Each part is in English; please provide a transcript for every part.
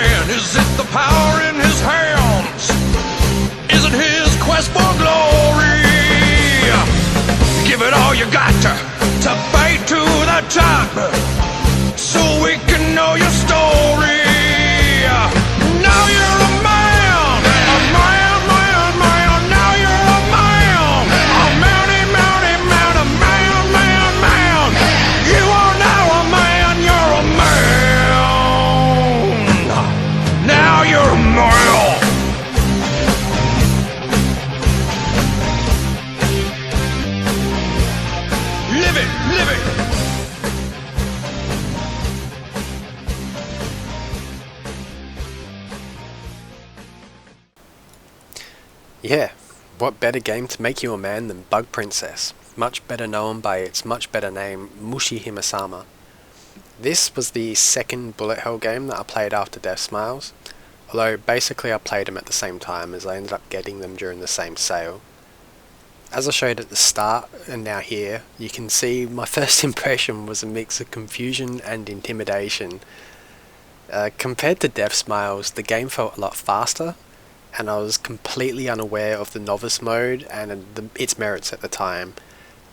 man? Is it the power in his hands? Is it his quest for glory? Give it all you got to fight to the top, so we can know your story. Now you're a man, a man, man, man. Now you're a man, a mounty, mounty, man, a man, man, man. You are now a man, you're a man. Now you're a man. Live it, live it. Yeah, what better game to make you a man than Bug Princess, much better known by its much better name, Mushihimesama. This was the second bullet hell game that I played after Death Smiles, although basically I played them at the same time as I ended up getting them during the same sale. As I showed at the start, and now here, you can see my first impression was a mix of confusion and intimidation. Compared to Death Smiles, the game felt a lot faster, and I was completely unaware of the novice mode and its merits at the time.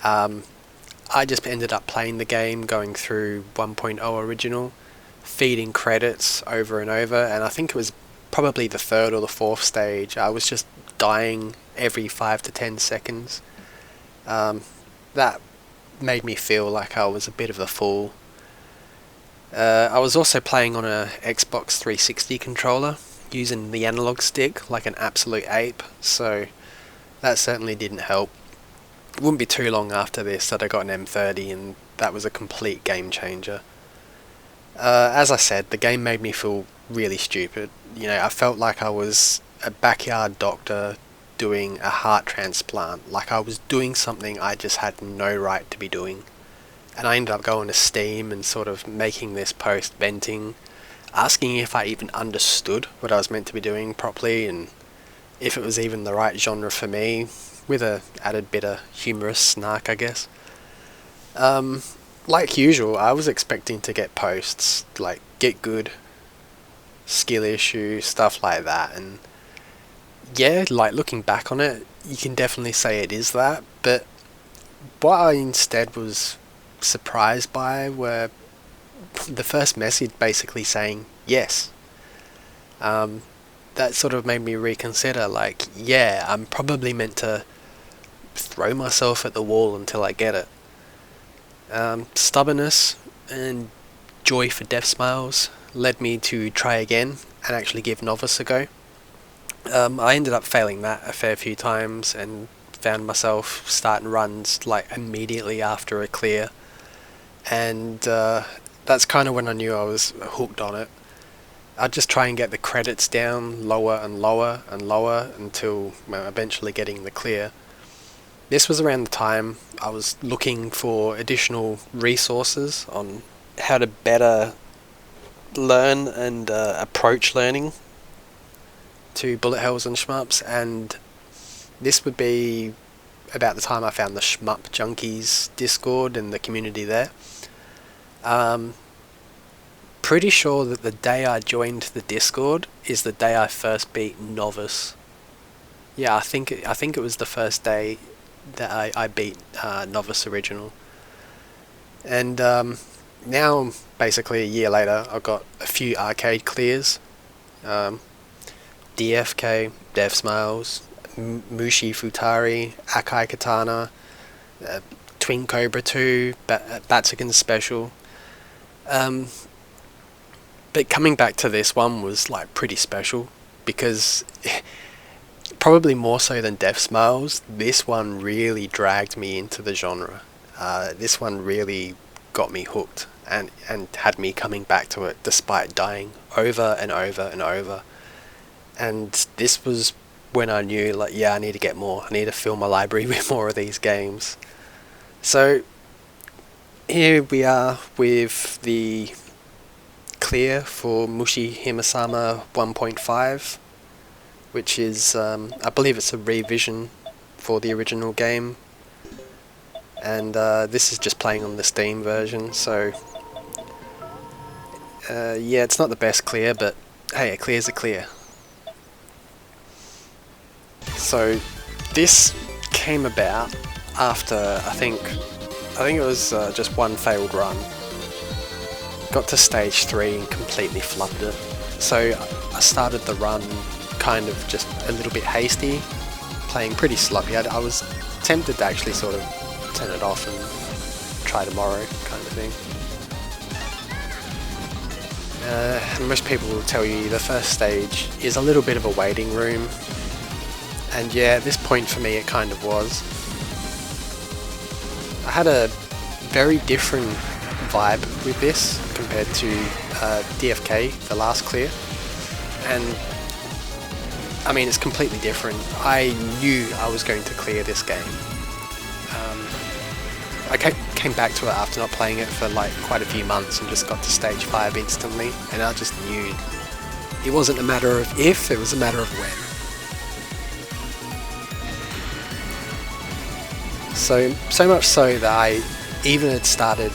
I just ended up playing the game, going through 1.0 original, feeding credits over and over, and I think it was probably the third or the fourth stage. I was just dying every 5 to 10 seconds. That made me feel like I was a bit of a fool. I was also playing on a Xbox 360 controller, using the analog stick like an absolute ape, so that certainly didn't help. It wouldn't be too long after this that I got an M30, and that was a complete game changer. As I said, the game made me feel really stupid. You know, I felt like I was a backyard doctor doing a heart transplant, like I was doing something I just had no right to be doing. And I ended up going to Steam and sort of making this post venting, asking if I even understood what I was meant to be doing properly and if it was even the right genre for me, with a added bit of humorous snark, I guess. Like usual, I was expecting to get posts like get good, skill issue, stuff like that, and yeah, like looking back on it, you can definitely say it is that, but what I instead was surprised by were the first message basically saying yes. That sort of made me reconsider, like, yeah, I'm probably meant to throw myself at the wall until I get it. Stubbornness and joy for Death Smiles led me to try again and actually give Novice a go. I ended up failing that a fair few times and found myself starting runs like immediately after a clear, and that's kind of when I knew I was hooked on it. I'd just try and get the credits down lower and lower and lower until eventually getting the clear. This was around the time I was looking for additional resources on how to better learn and approach learning to bullet hells and shmups, and this would be about the time I found the Shmup Junkies Discord and the community there. Pretty sure that the day I joined the Discord is the day I first beat Novice. Yeah, I think it was the first day that I beat Novice Original. And now, basically a year later, I've got a few arcade clears. DFK, Death Smiles, Mushi Futari, Akai Katana, Twin Cobra 2, Batsugan Special. But coming back to this one was like pretty special, because probably more so than Death Smiles, this one really dragged me into the genre. This one really got me hooked and had me coming back to it despite dying over and over and over. And this was when I knew, like, yeah, I need to get more. I need to fill my library with more of these games. So here we are with the clear for Mushihimesama 1.5, which is, I believe it's a revision for the original game. And this is just playing on the Steam version, so yeah, it's not the best clear, but hey, a clear's a clear. So this came about after I think it was just one failed run. Got to stage 3 and completely flubbed it. So I started the run kind of just a little bit hasty, playing pretty sloppy. I was tempted to actually sort of turn it off and try tomorrow kind of thing. And most people will tell you the first stage is a little bit of a waiting room, and yeah, at this point for me it kind of was. I had a very different vibe with this compared to DFK, the last clear, and I mean it's completely different. I knew I was going to clear this game. I came back to it after not playing it for like quite a few months and just got to stage 5 instantly, and I just knew it wasn't a matter of if, it was a matter of when. So much so that I even had started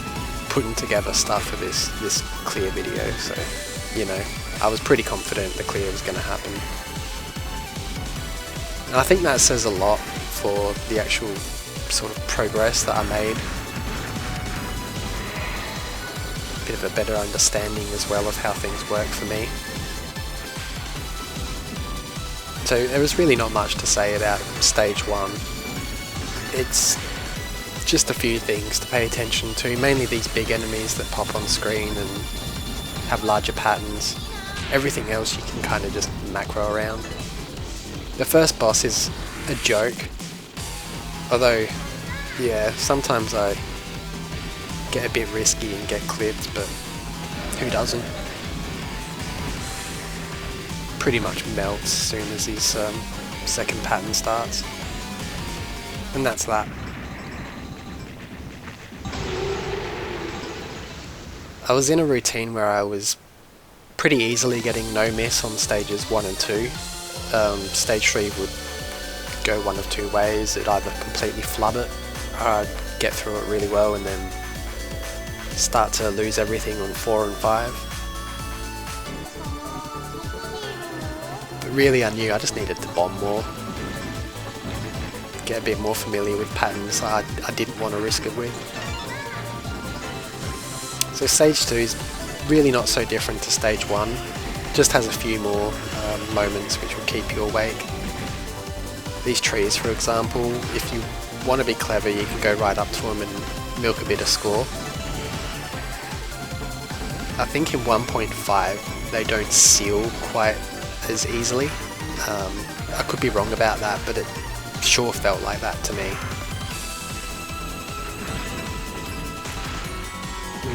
putting together stuff for this clear video, so you know, I was pretty confident the clear was going to happen. And I think that says a lot for the actual sort of progress that I made. A bit of a better understanding as well of how things work for me. So there was really not much to say about stage 1. It's just a few things to pay attention to, mainly these big enemies that pop on screen and have larger patterns. Everything else you can kind of just macro around. The first boss is a joke, although yeah, sometimes I get a bit risky and get clipped, but who doesn't? Pretty much melts as soon as his second pattern starts. And that's that. I was in a routine where I was pretty easily getting no miss on stages 1 and 2. Stage 3 would go one of two ways. It'd either completely flub it, or I'd get through it really well and then start to lose everything on 4 and 5. But really I knew I just needed to bomb more. Get a bit more familiar with patterns I didn't want to risk it with. So stage 2 is really not so different to stage 1, just has a few more moments which will keep you awake. These trees, for example, if you want to be clever you can go right up to them and milk a bit of score. I think in 1.5 they don't seal quite as easily. I could be wrong about that, but it sure felt like that to me.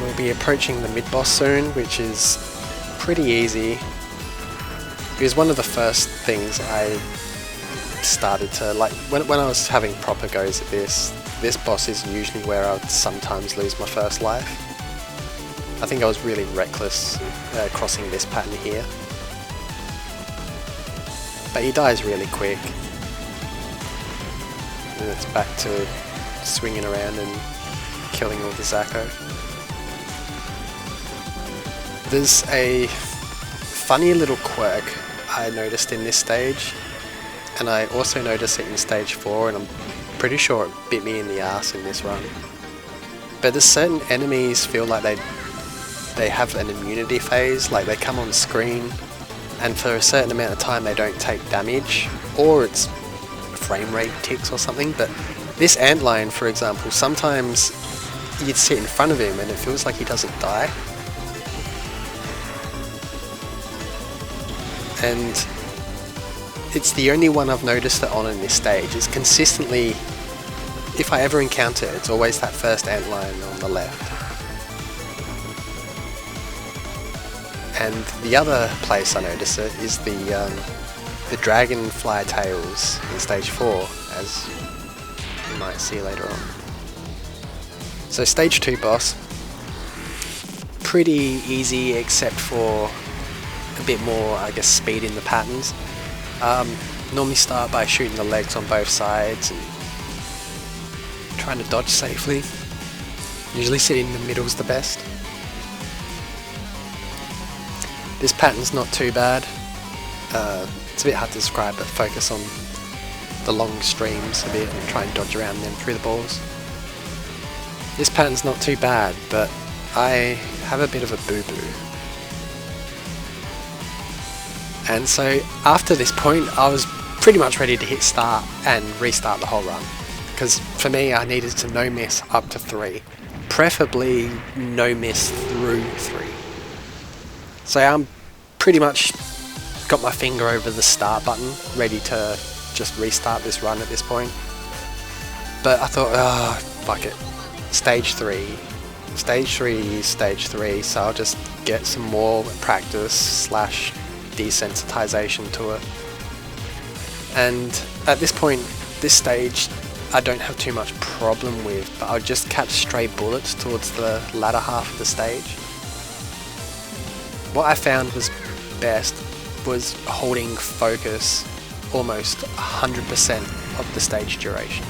We'll be approaching the mid-boss soon, which is pretty easy. It was one of the first things I started to like when I was having proper goes at this boss is usually where I would sometimes lose my first life. I think I was really reckless crossing this pattern here. But he dies really quick. And it's back to swinging around and killing all the Zacco. There's a funny little quirk I noticed in this stage, and I also noticed it in stage 4, and I'm pretty sure it bit me in the ass in this run. But there's certain enemies feel like they have an immunity phase, like they come on screen and for a certain amount of time they don't take damage, or it's frame rate ticks or something. But this antlion, for example, sometimes you'd sit in front of him and it feels like he doesn't die. And it's the only one I've noticed it on in this stage. It's consistently, if I ever encounter it, it's always that first antlion on the left. And the other place I notice it is the dragonfly tails in stage 4, as you might see later on. So stage 2 boss, pretty easy except for a bit more, I guess, speed in the patterns. Normally start by shooting the legs on both sides and trying to dodge safely. Usually sitting in the middle is the best. This pattern's not too bad. It's a bit hard to describe, but focus on the long streams a bit and try and dodge around them through the balls. This pattern's not too bad, but I have a bit of a boo-boo. And so after this point I was pretty much ready to hit start and restart the whole run. Because for me I needed to no miss up to 3. Preferably no miss through 3. So I'm pretty much got my finger over the start button, ready to just restart this run at this point. But I thought, oh, fuck it. Stage 3. Stage 3 is stage 3, so I'll just get some more practice / desensitization to it. And at this point, this stage, I don't have too much problem with, but I'll just catch stray bullets towards the latter half of the stage. What I found was best was holding focus almost 100% of the stage duration.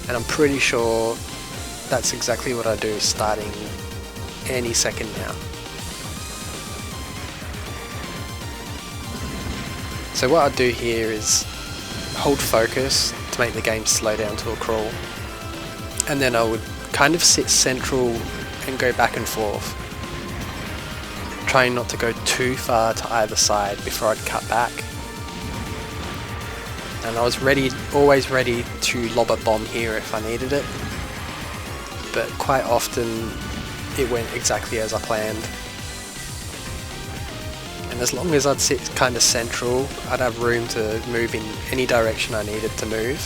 And I'm pretty sure that's exactly what I do starting any second now. So what I'll do here is hold focus to make the game slow down to a crawl, and then I would kind of sit central and go back and forth, trying not to go too far to either side before I'd cut back. And I was always ready to lob a bomb here if I needed it, but quite often it went exactly as I planned. And as long as I'd sit kind of central, I'd have room to move in any direction I needed to move.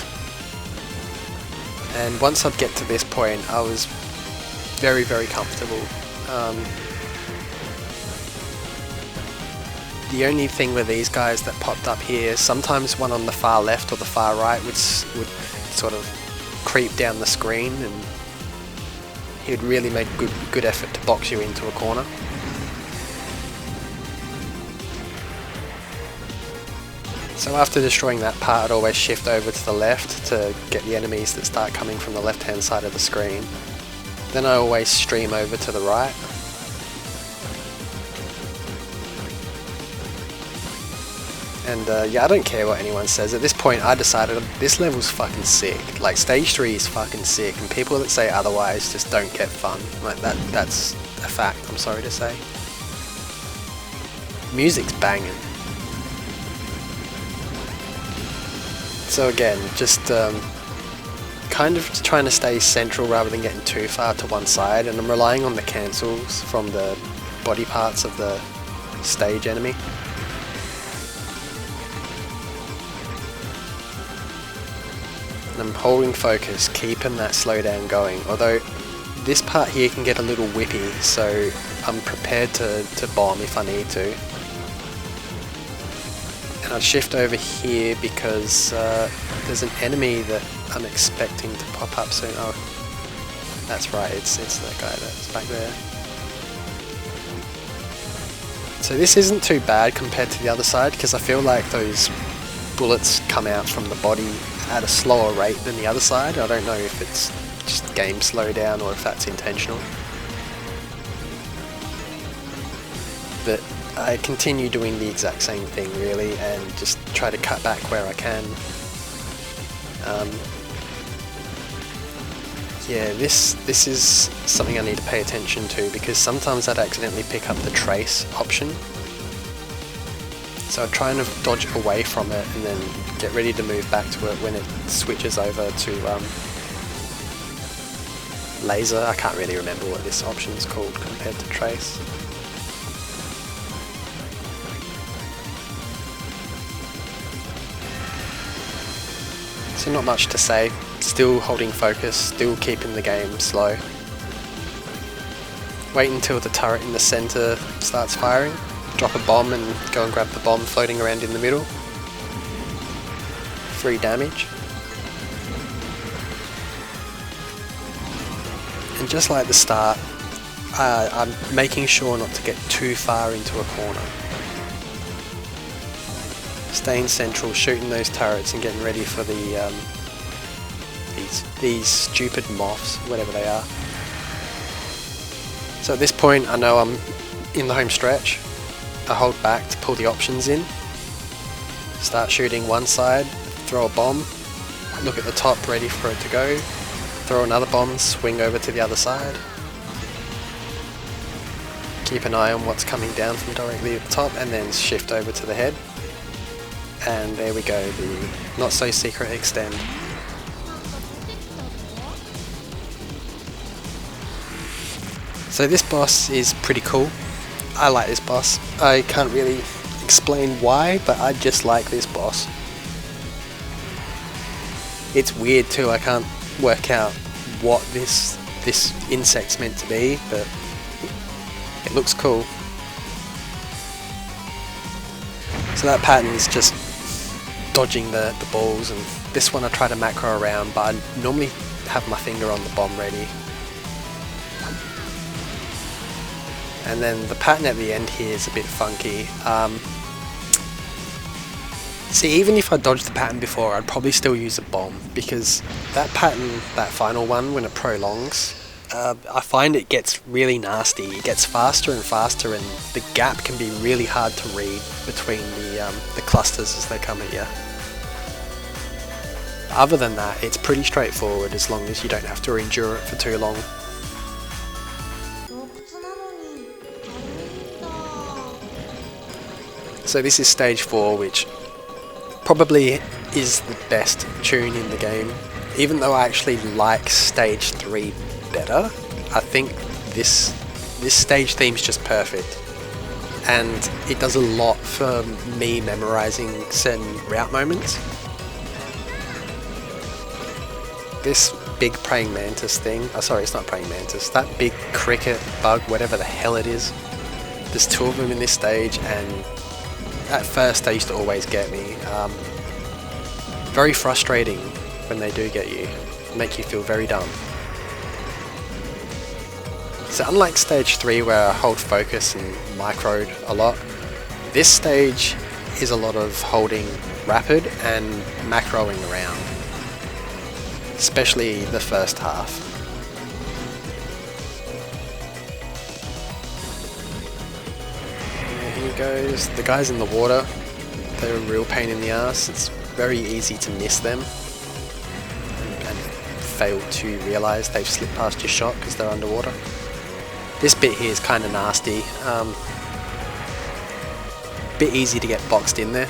And once I'd get to this point, I was very, very comfortable. The only thing with these guys that popped up here, sometimes one on the far left or the far right would sort of creep down the screen, and he would really make good effort to box you into a corner. So after destroying that part, I'd always shift over to the left to get the enemies that start coming from the left hand side of the screen. Then I always stream over to the right. And yeah, I don't care what anyone says. At this point I decided this level's fucking sick. Like, stage 3 is fucking sick, and people that say otherwise just don't get fun. Like, that's a fact, I'm sorry to say. Music's banging. So again, just kind of trying to stay central rather than getting too far to one side, and I'm relying on the cancels from the body parts of the stage enemy. And I'm holding focus, keeping that slowdown going, although this part here can get a little whippy, so I'm prepared to bomb if I need to. And I'll shift over here because there's an enemy that I'm expecting to pop up soon. Oh, that's right, it's that guy that's back there. So this isn't too bad compared to the other side, because I feel like those bullets come out from the body at a slower rate than the other side. I don't know if it's just game slowdown or if that's intentional. But I continue doing the exact same thing really, and just try to cut back where I can. Yeah, this is something I need to pay attention to, because sometimes I'd accidentally pick up the trace option. So I try and dodge away from it and then get ready to move back to it when it switches over to laser. I can't really remember what this option is called compared to trace. So not much to say, still holding focus, still keeping the game slow. Wait until the turret in the center starts firing, drop a bomb and go and grab the bomb floating around in the middle. Free damage. And just like the start, I'm making sure not to get too far into a corner. Staying central, shooting those turrets and getting ready for the these stupid moths, whatever they are. So at this point I know I'm in the home stretch. I hold back to pull the options in, start shooting one side, throw a bomb, look at the top ready for it to go, throw another bomb, swing over to the other side, keep an eye on what's coming down from directly at the top, and then shift over to the head. And there we go, the not so secret extend. So this boss is pretty cool. I like this boss. I can't really explain why, but I just like this boss. It's weird too, I can't work out what this insect's meant to be, but it looks cool. So that pattern is just dodging the balls, and this one I try to macro around, but I normally have my finger on the bomb ready. And then the pattern at the end here is a bit funky. See, even if I dodged the pattern before, I'd probably still use a bomb, because that pattern, that final one, when it prolongs, I find it gets really nasty. It gets faster and faster, and the gap can be really hard to read between the clusters as they come at you. Other than that, it's pretty straightforward as long as you don't have to endure it for too long. So this is stage 4, which probably is the best tune in the game. Even though I actually like stage 3 better, I think this stage theme is just perfect. And it does a lot for me memorizing certain route moments. This big praying mantis thing, sorry, it's not praying mantis, that big cricket bug, whatever the hell it is, there's 2 of them in this stage, and at first they used to always get me. Very frustrating when they do get you, make you feel very dumb. So unlike stage 3 where I hold focus and microed a lot, this stage is a lot of holding rapid and macroing around, especially the first half. Here goes. The guys in the water, they're a real pain in the ass. It's very easy to miss them and fail to realise they've slipped past your shot because they're underwater. This bit here is kind of nasty. Bit easy to get boxed in there.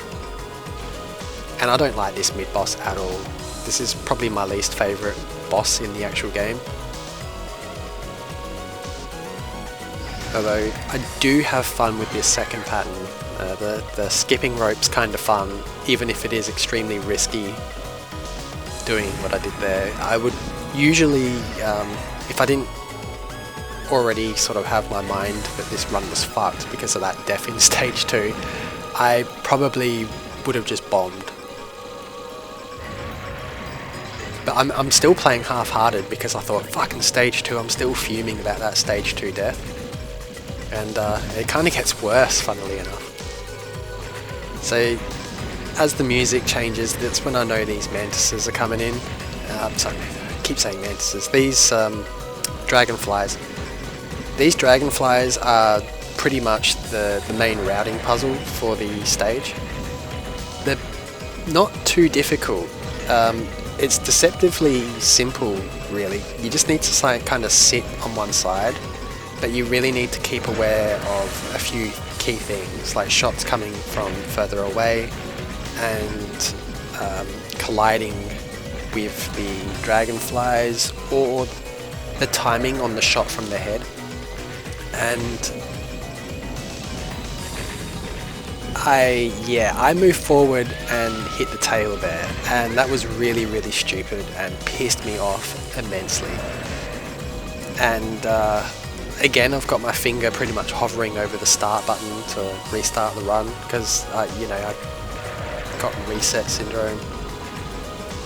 And I don't like this mid-boss at all. This is probably my least favourite boss in the actual game. Although I do have fun with this second pattern. The skipping rope's kind of fun, even if it is extremely risky doing what I did there. I would usually, if I didn't already sort of have my mind that this run was fucked because of that death in stage 2, I probably would have just bombed. But I'm still playing half-hearted because I thought, fucking stage 2, I'm still fuming about that stage 2 death. And it kind of gets worse, funnily enough. So as the music changes, that's when I know these mantises are coming in. Sorry, I keep saying mantises. These dragonflies. These dragonflies are pretty much the main routing puzzle for the stage. They're not too difficult. It's deceptively simple, really. You just need to kind of sit on one side, but you really need to keep aware of a few key things, like shots coming from further away and colliding with the dragonflies, or the timing on the shot from the head. And I moved forward and hit the tail there, and that was really, really stupid and pissed me off immensely. And again, I've got my finger pretty much hovering over the start button to restart the run, because I got reset syndrome,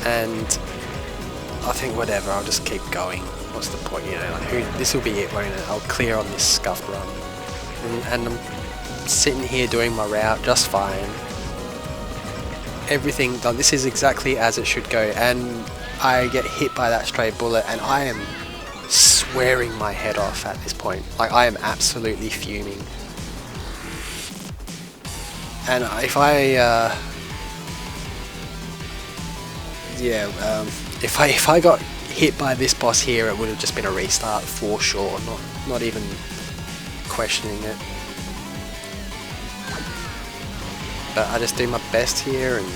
and I think whatever, I'll just keep going. What's the point, this will be it, won't it? I'll clear on this scuffed run. And I'm sitting here doing my route just fine. Everything done. This is exactly as it should go, and I get hit by that stray bullet, and I am swearing my head off at this point. Like, I am absolutely fuming. And if I got hit by this boss here, it would have just been a restart for sure, not even questioning it. But I just do my best here and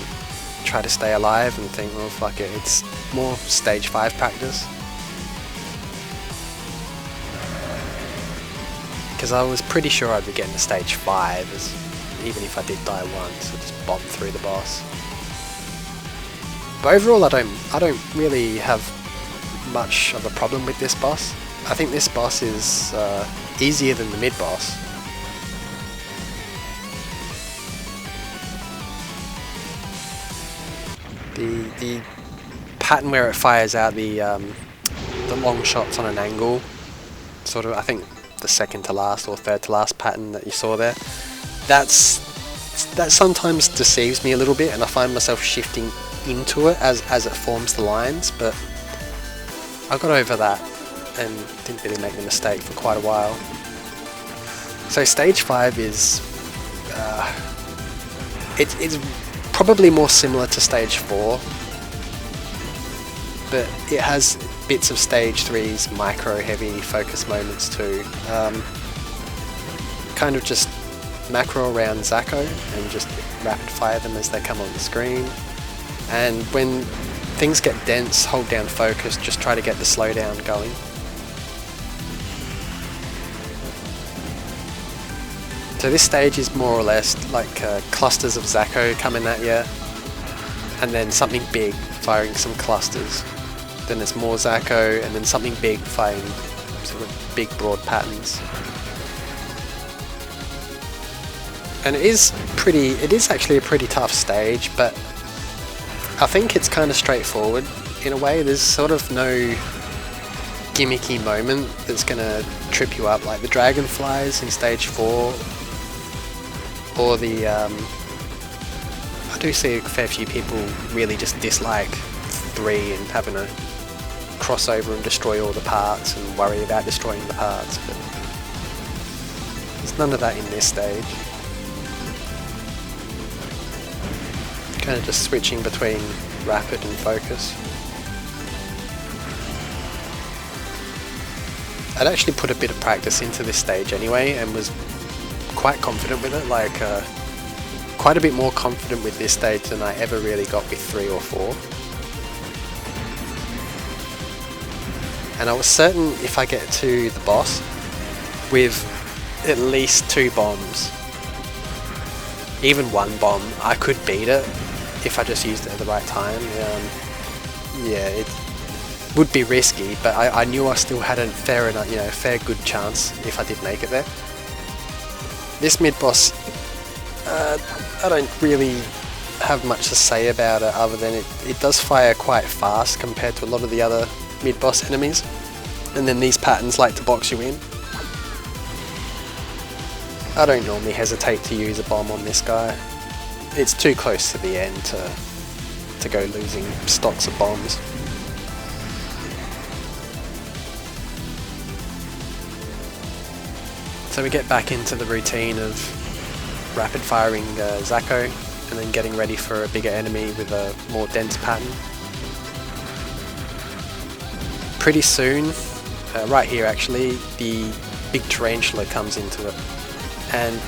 try to stay alive and think, well, fuck it, it's more stage 5 practice. Because I was pretty sure I'd be getting to stage 5, even if I did die once, I just bomb through the boss. But overall, I don't really have much of a problem with this boss. I think this boss is easier than the mid boss. The pattern where it fires out the long shots on an angle, sort of, I think the second to last or third to last pattern that you saw there, that sometimes deceives me a little bit, and I find myself shifting into it as it forms the lines, but I got over that and didn't really make the mistake for quite a while. So stage 5 is it's probably more similar to stage 4, but it has bits of stage 3's micro heavy focus moments too. Kind of just macro around Zacho and just rapid fire them as they come on the screen. And when things get dense, hold down focus, just try to get the slowdown going. So this stage is more or less like clusters of Zacho coming at you, and then something big firing some clusters. Then there's more Zacho, and then something big firing sort of big broad patterns. And it is actually a pretty tough stage, but I think it's kind of straightforward in a way. There's sort of no gimmicky moment that's gonna trip you up, like the dragonflies in stage 4, or the I do see a fair few people really just dislike 3 and having to cross over and destroy all the parts and worry about destroying the parts, but there's none of that in this stage. Kind of just switching between rapid and focus. I'd actually put a bit of practice into this stage anyway and was quite confident with it, like quite a bit more confident with this stage than I ever really got with 3 or 4. And I was certain if I get to the boss with at least 2 bombs, even 1 bomb, I could beat it if I just used it at the right time. Yeah, it would be risky, but I knew I still had a fair enough, fair good chance if I did make it there. This mid-boss, I don't really have much to say about it other than it does fire quite fast compared to a lot of the other mid-boss enemies, and then these patterns like to box you in. I don't normally hesitate to use a bomb on this guy. It's too close to the end to go losing stocks of bombs. So we get back into the routine of rapid firing Zacho and then getting ready for a bigger enemy with a more dense pattern. Pretty soon, right here actually, the big tarantula comes into it. And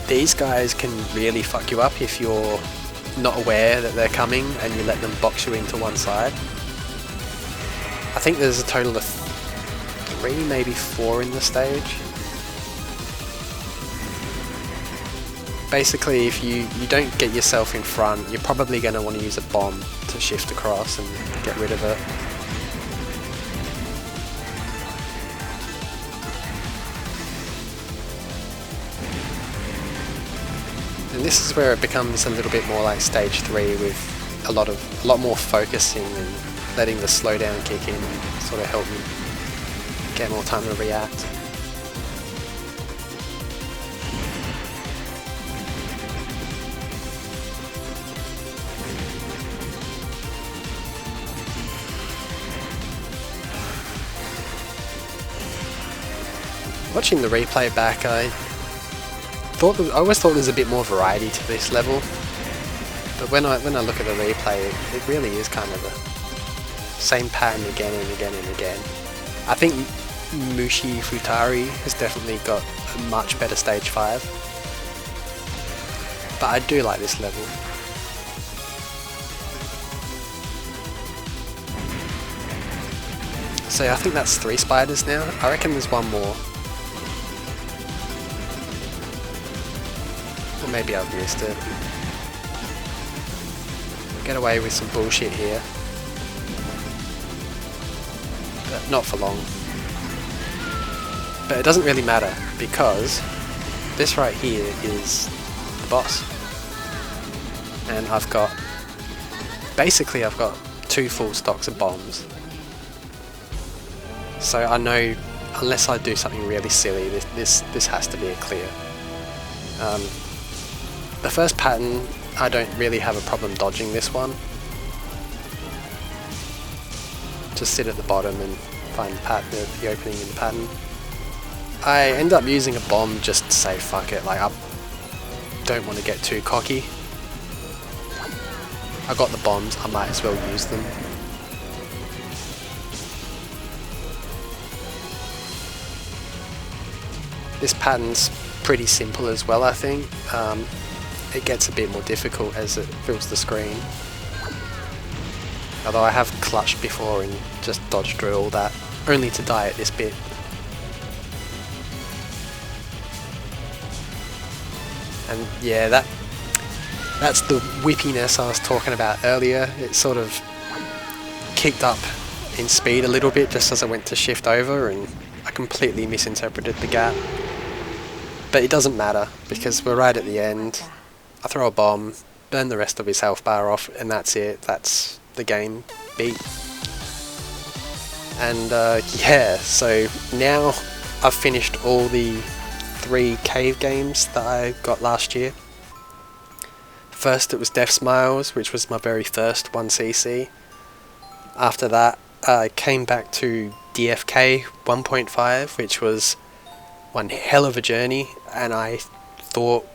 these guys can really fuck you up if you're not aware that they're coming and you let them box you into one side. I think there's a total of 3, maybe 4 in the stage. Basically, if you don't get yourself in front, you're probably going to want to use a bomb to shift across and get rid of it. And this is where it becomes a little bit more like stage 3 with a lot more focusing and letting the slowdown kick in and sort of help you get more time to react. Watching the replay back, I I always thought there was a bit more variety to this level, but when I look at the replay, it really is kind of the same pattern again and again and again. I think Mushi Futari has definitely got a much better stage 5, but I do like this level. So I think that's 3 spiders now. I reckon there's one more. Or maybe I've missed it. Get away with some bullshit here. But not for long. But it doesn't really matter, because this right here is the boss. And I've got 2 full stocks of bombs. So I know, unless I do something really silly, this has to be a clear. The first pattern, I don't really have a problem dodging this one. Just sit at the bottom and find the opening in the pattern. I end up using a bomb just to say fuck it, like I don't want to get too cocky. I got the bombs, I might as well use them. This pattern's pretty simple as well, I think. It gets a bit more difficult as it fills the screen. Although I have clutched before and just dodged through all that, only to die at this bit. And yeah, that's the whippiness I was talking about earlier. It sort of kicked up in speed a little bit just as I went to shift over, and I completely misinterpreted the gap. But it doesn't matter, because we're right at the end. I throw a bomb, burn the rest of his health bar off, and that's it. That's the game beat. And yeah, so now I've finished all the 3 cave games that I got last year. First it was Death Smiles, which was my very first 1cc. After that I came back to DFK 1.5, which was one hell of a journey, and I thought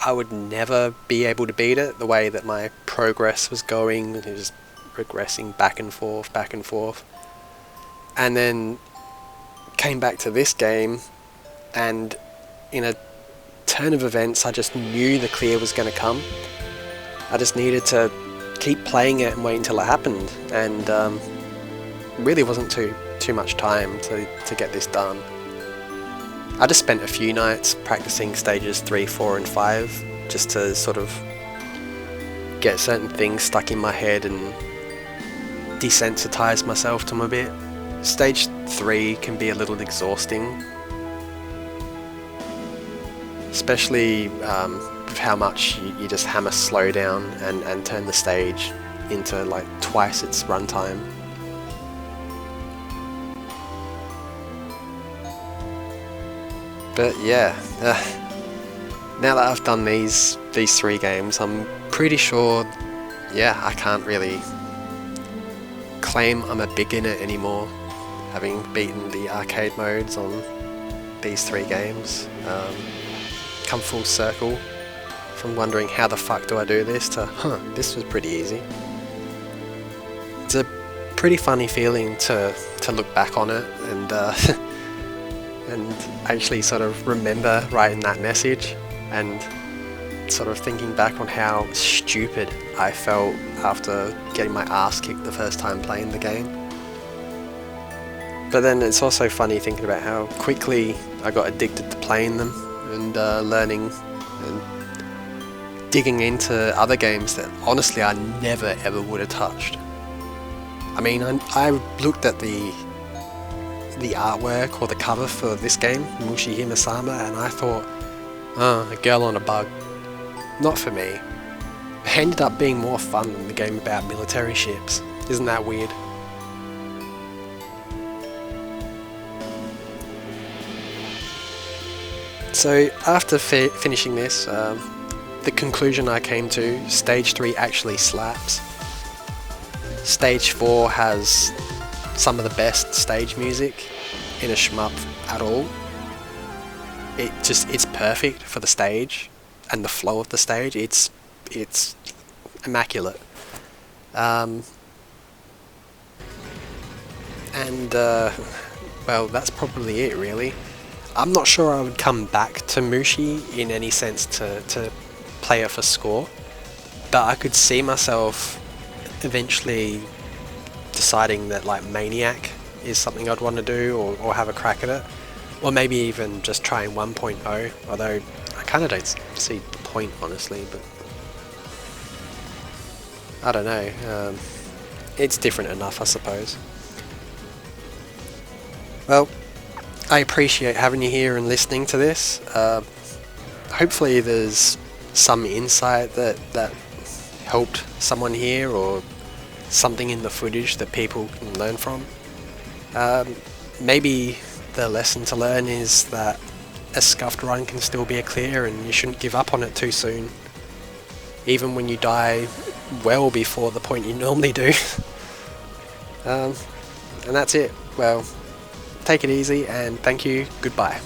I would never be able to beat it the way that my progress was going. It was regressing back and forth. And then came back to this game, and in a turn of events I just knew the clear was going to come. I just needed to keep playing it and wait until it happened, and really wasn't too much time to get this done. I just spent a few nights practicing stages 3, 4 and 5 just to sort of get certain things stuck in my head and desensitize myself to them a bit. Stage 3 can be a little exhausting, especially with how much you just hammer slow down and turn the stage into like twice its runtime. But yeah, now that I've done these 3 games, I'm pretty sure, yeah, I can't really claim I'm a beginner anymore, having beaten the arcade modes on these 3 games. Come full circle from wondering how the fuck do I do this to, this was pretty easy. It's a pretty funny feeling to look back on it and and actually sort of remember writing that message and sort of thinking back on how stupid I felt after getting my ass kicked the first time playing the game. But then it's also funny thinking about how quickly I got addicted to playing them and learning and digging into other games that honestly I never ever would have touched. I mean, I looked at the artwork or the cover for this game, Mushihimesama, and I thought, a girl on a bug. Not for me. It ended up being more fun than the game about military ships. Isn't that weird? So after finishing this, the conclusion I came to, Stage 3 actually slaps. Stage 4 has some of the best stage music in a shmup at all. it's perfect for the stage and the flow of the stage. It's immaculate. Well, that's probably it, really. I'm not sure I would come back to Mushi in any sense to play it for score, but I could see myself eventually deciding that like Maniac is something I'd want to do, or have a crack at it, or maybe even just trying 1.0, although I kind of don't see the point, honestly, but I don't know. It's different enough, I suppose. Well, I appreciate having you here and listening to this. Hopefully there's some insight that helped someone here, or something in the footage that people can learn from. Maybe the lesson to learn is that a scuffed run can still be a clear, and you shouldn't give up on it too soon, even when you die well before the point you normally do. And that's it. Well, take it easy, and thank you. Goodbye.